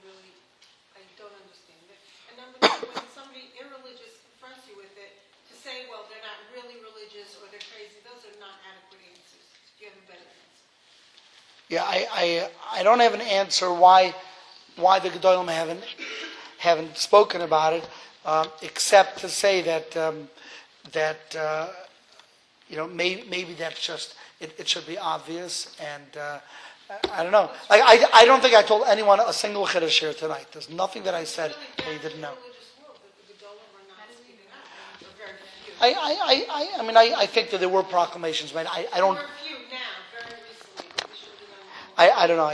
I don't understand it. And number two, when somebody irreligious confronts you with it, to say, well, they're not really religious or they're crazy, those are not adequate answers. Do you have a better answer?
Yeah, I don't have an answer why the Gedolim haven't spoken about it, except to say that maybe that's just it should be obvious, and I don't know. I don't think I told anyone a single chiddush here tonight. There's nothing that I said they didn't know. I think that there were proclamations made. I don't.
There were a few now, very recently, but we should have done more.
I don't know.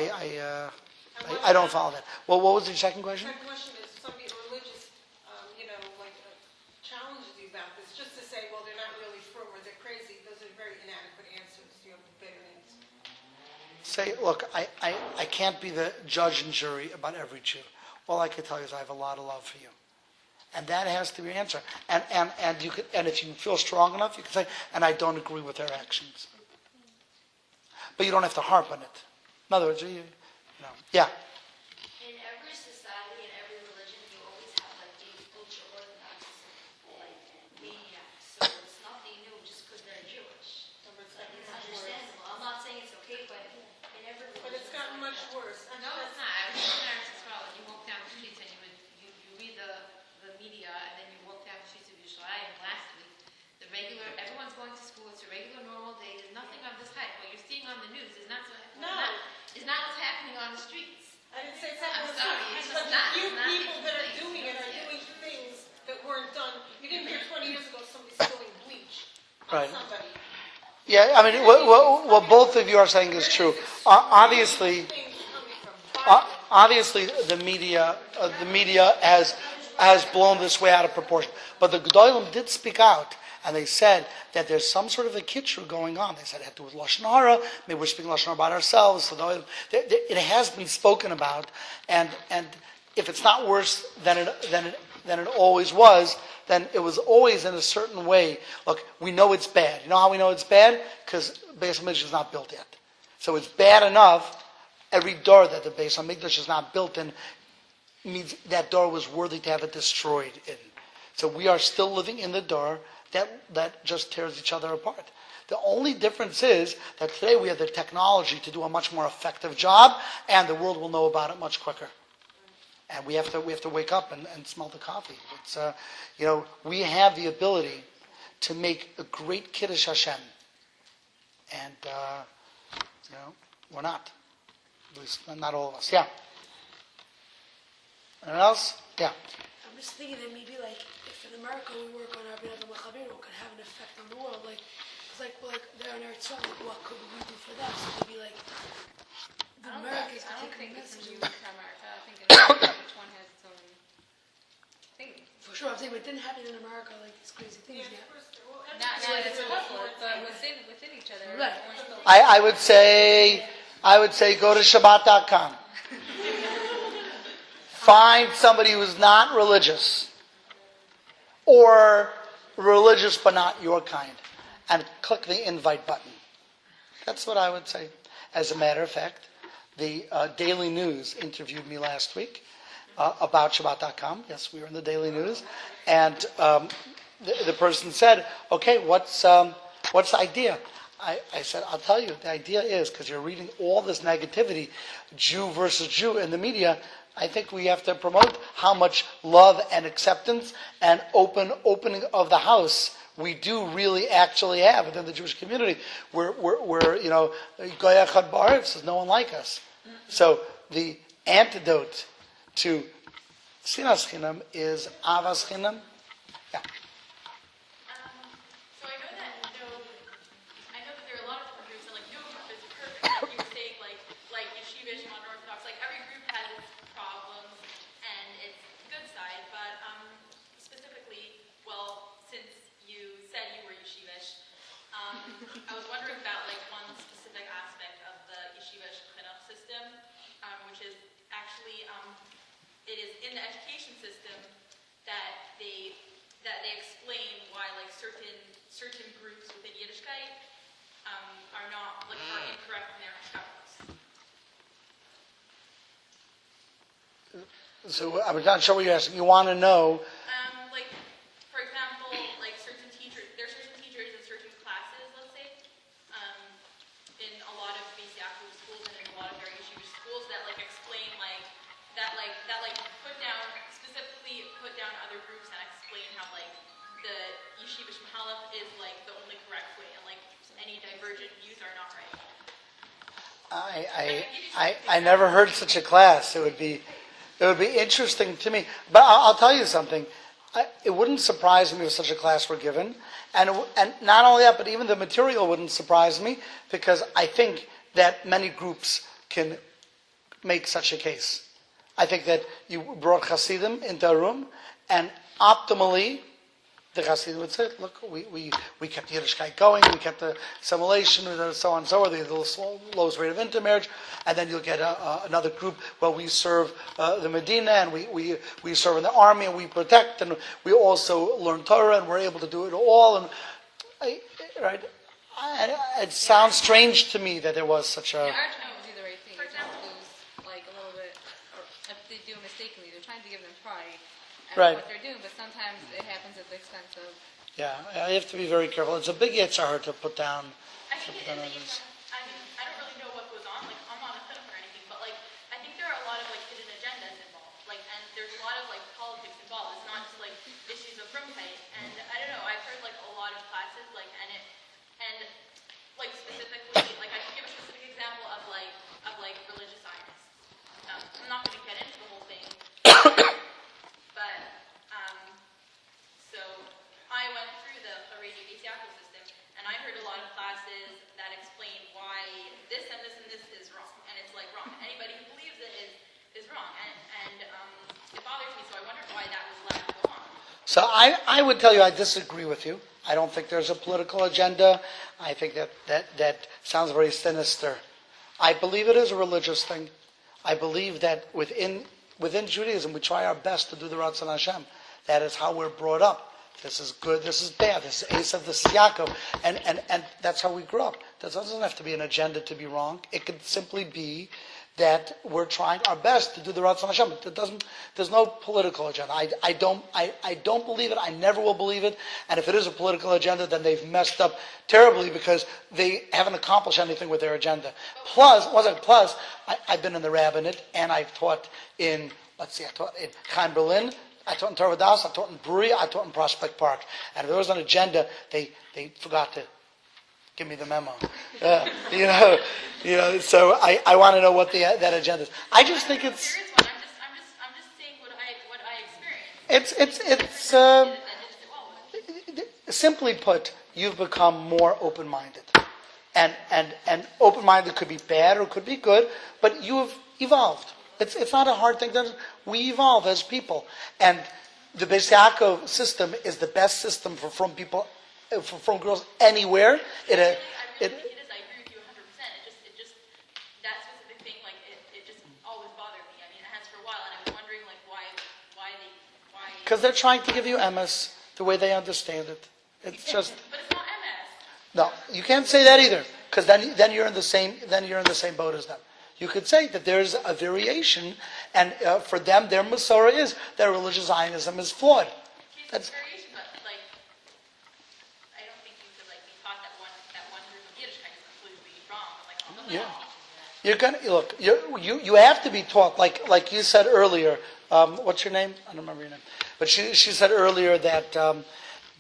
I don't follow that. Well, what was the second question?
The second question is, somebody religious, challenges you about this, just to say, well, they're not really frum or they're crazy. Those are very inadequate answers. Do you have a better answer?
Say, look, I can't be the judge and jury about every Jew. All I can tell you is I have a lot of love for you. And that has to be your answer. And you could, and if you feel strong enough, you can say, and I don't agree with their actions. But you don't have to harp on it. In other words, yeah.
In every society and every religion, you always have these ultra-Orthodox maniacs. So it's nothing new just because they're Jewish. It's understandable. I'm not saying it's okay, but in every religion.
But it's gotten much worse.
No, it's not. I was in Paris as well. You walk down the streets and you read the media, and then you walk down the streets of Yerushalayim last week. Everyone's going to school. It's a regular, normal day. There's nothing of this type. What you're seeing on the news is not what's happening on the streets.
I didn't say it's
I'm
happening.
sorry, it's
But
just
the
not.
few
It's not
people that are
taking
doing
place.
it are
Yeah.
doing things that weren't done. You didn't hear 20 years ago somebody spilling bleach
Right.
on somebody.
Yeah, I mean, what both of you are saying is true. Obviously,
Things coming from
obviously, the media has blown this way out of proportion. But the Gedolim did speak out, and they said that there's some sort of a kitcher going on. They said it had to do with Lashon Hara. Maybe we're speaking Lashon Hara about ourselves. So it has been spoken about, and if it's not worse than it always was, then it was always in a certain way. Look, we know it's bad. You know how we know it's bad? Because Beis HaMikdash is not built yet. So it's bad enough. Every door that the Beis HaMikdash is not built in means that door was worthy to have it destroyed in. So we are still living in the door that just tears each other apart. The only difference is that today we have the technology to do a much more effective job, and the world will know about it much quicker. And we have to wake up and smell the coffee. It's we have the ability to make a great Kiddush Hashem, and we're not. At least not all of us. Yeah. Anyone else? Yeah.
I'm just thinking that maybe if in America we work on our Binah Machavim, it could have an effect on the world. They're on Eretz Yisrael, what could we do for them? So maybe the Americans
I
could
don't think
take a
it's
message.
unique to America. I think each one has its own thing.
For sure, I'm saying, but it didn't happen in America these crazy things yet.
Not it's possible, but within each other.
Right.
I would say go to Shabbat.com. Find somebody who's not religious, or religious but not your kind, and click the invite button. That's what I would say. As a matter of fact, the Daily News interviewed me last week about Shabbat.com. Yes, we were in the Daily News, and the person said, "Okay, what's the idea?" I said, "I'll tell you. The idea is because you're reading all this negativity, Jew versus Jew in the media. I think we have to promote how much love and acceptance and opening of the house we do really actually have within the Jewish community. We're Goy Echad Ba'aretz, there's no one like us. So the antidote to Sinas Chinam is Avas Chinam." Yeah.
So I know that there are a lot of different groups, and your group is perfect. Like you were saying, like Yeshivish, non-Orthodox, every group has its problems, and I was wondering about like one specific aspect of the yeshiva chinuch system, which is actually it is in the education system that they explain why like certain groups within Yiddishkeit are not like are incorrect in their hashkapas.
So I'm not sure what you're asking. You want to know?
Like for example, like certain teachers, there are certain teachers in certain classes, let's say, in a lot of basic active schools and in a lot of very yeshiva schools that like explain that specifically put down other groups and explain how like the yeshiva shmahalach is like the only correct way and like any divergent views are not right.
I never heard such a class. It would be interesting to me. But I'll tell you something. It wouldn't surprise me if such a class were given, and not only that, but even the material wouldn't surprise me, because I think that many groups can make such a case. I think that you brought Hasidim into a room, and optimally, the Hasidim would say, look, we kept Yiddishkeit going, we kept the assimilation, and so on and so on, the lowest rate of intermarriage, and then you'll get another group where we serve the Medina, and we serve in the army, and we protect, and we also learn Torah, and we're able to do it all. And it sounds strange to me that there was such a...
Yeah, our child would do the right thing. It just lose like a little bit, or if they do mistakenly, they're trying to give them pride at
Right.
what they're doing, but sometimes it happens at the expense of...
Yeah, I have to be very careful. It's a big yitzhar to put down.
I think it is. I mean, I don't really know what goes on. Like, I'm not a chinuch or anything, but like, I think there are a lot of like hidden agendas involved. Like, and there's a lot of like politics involved. It's not just like issues of frumkeit. And I don't know. I've heard like a lot of classes, like, and like specifically, like I can give a specific example of like religious science. I'm not going to get into the whole thing, but so I went through the Chareidi system, and I heard a lot of classes that explain why this and this and this is wrong, and it's like wrong. Anybody who believes it is wrong, and it bothers me. So I wondered why that was allowed to go on.
So I would tell you I disagree with you. I don't think there's a political agenda. I think that sounds very sinister. I believe it is a religious thing. I believe that within Judaism we try our best to do the Ratzon Hashem. That is how we're brought up. This is good, this is bad, this is Esav, this is Yaakov. And that's how we grew up. That doesn't have to be an agenda to be wrong. It could simply be that we're trying our best to do the Ratzon Hashem. There's no political agenda. I don't believe it. I never will believe it. And if it is a political agenda, then they've messed up terribly, because they haven't accomplished anything with their agenda. Plus, I've been in the rabbinate, and I've taught I taught in Chaim Berlin, I taught in Torah Das, I taught in Brewery, I taught in Prospect Park. And if there was an agenda, they forgot to give me the memo. So I want to know what that agenda is. I just think it's...
There is one. I'm just saying what I experienced.
Simply put, you've become more open-minded. And open-minded could be bad or it could be good, but you have evolved. It's not a hard thing. We evolve as people. And the Beis Yaakov system is the best system for from people, from girls anywhere.
I really think it is. I agree with you 100%. It just that specific thing, like it just always bothered me. I mean, it has for a while, and I'm wondering like why.
Because they're trying to give you MS the way they understand it. It's just...
But it's not MS.
No, you can't say that either, because then you're in the same boat as them. You could say that there is a variation, and for them, their Masorah is that religious Zionism is flawed. That's
variation, but like I don't think you could like be taught that one group of Yiddishkeit is completely wrong. Like
you're gonna look. You have to be taught, like you said earlier. What's your name? I don't remember your name. But she said earlier that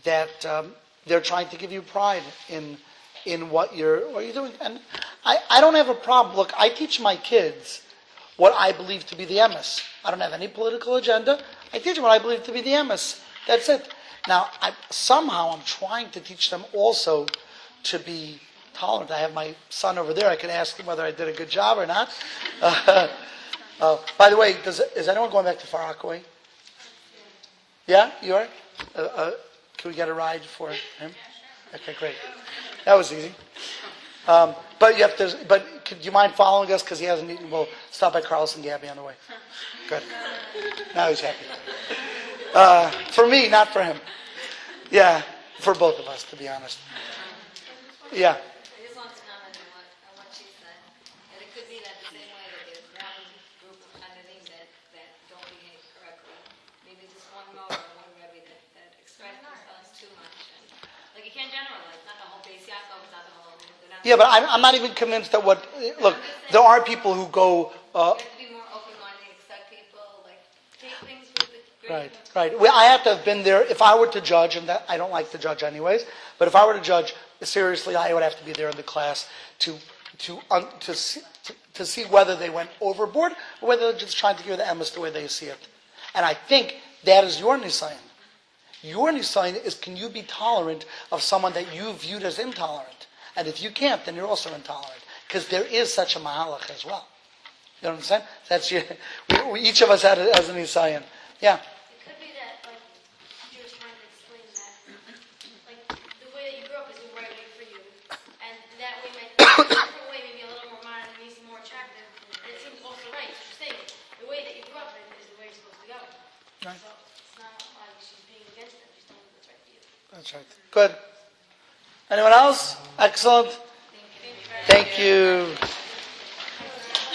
they're trying to give you pride in what you're doing. And I don't have a problem. Look, I teach my kids what I believe to be the emes. I don't have any political agenda. I teach them what I believe to be the emes. That's it. Now, I'm trying to teach them also to be tolerant. I have my son over there. I can ask him whether I did a good job or not. By the way, is anyone going back to Far Rockaway? Yeah, you are? Can we get a ride for him? Okay, great. That was easy. But you have to. But do you mind following us? Because he hasn't eaten. We'll stop at Carlos and Gabby on the way. Good. Now he's happy. For me, not for him. Yeah, for both of us, to be honest. Yeah.
I just want to comment on what she said. And it could be that the same way that there's one group of Hananim that don't behave correctly. Maybe just one more or one Rebbe that express themselves too much. And, like, you can't generalize. Not the whole base Yaakov, it's not the whole.
Yeah, but I'm not even convinced that what. Look, there are people who go.
You have to be more open-minded, accept people, like, take things with the grain of
Right. Well, I have to have been there. If I were to judge, and that I don't like to judge anyways, but if I were to judge seriously, I would have to be there in the class to see whether they went overboard or whether they're just trying to give the emes the way they see it. And I think that is your nisayon. Your nisayon is, can you be tolerant of someone that you viewed as intolerant? And if you can't, then you're also intolerant, because there is such a mahalach as well. You know what I'm saying? That's your, each of us had it as an nisayon. Yeah.
It could be that, like, you were trying to explain that, like, the way that you grew up is the right way for you, and that way might be a different way, maybe a little more modern, maybe more attractive, and it seems also right. It's your saying the way that you grew up in is the way you're supposed to go.
Right.
So it's not like she's being against it, she's doing what's right for you.
That's right. Good. Anyone else? Excellent. Thank you.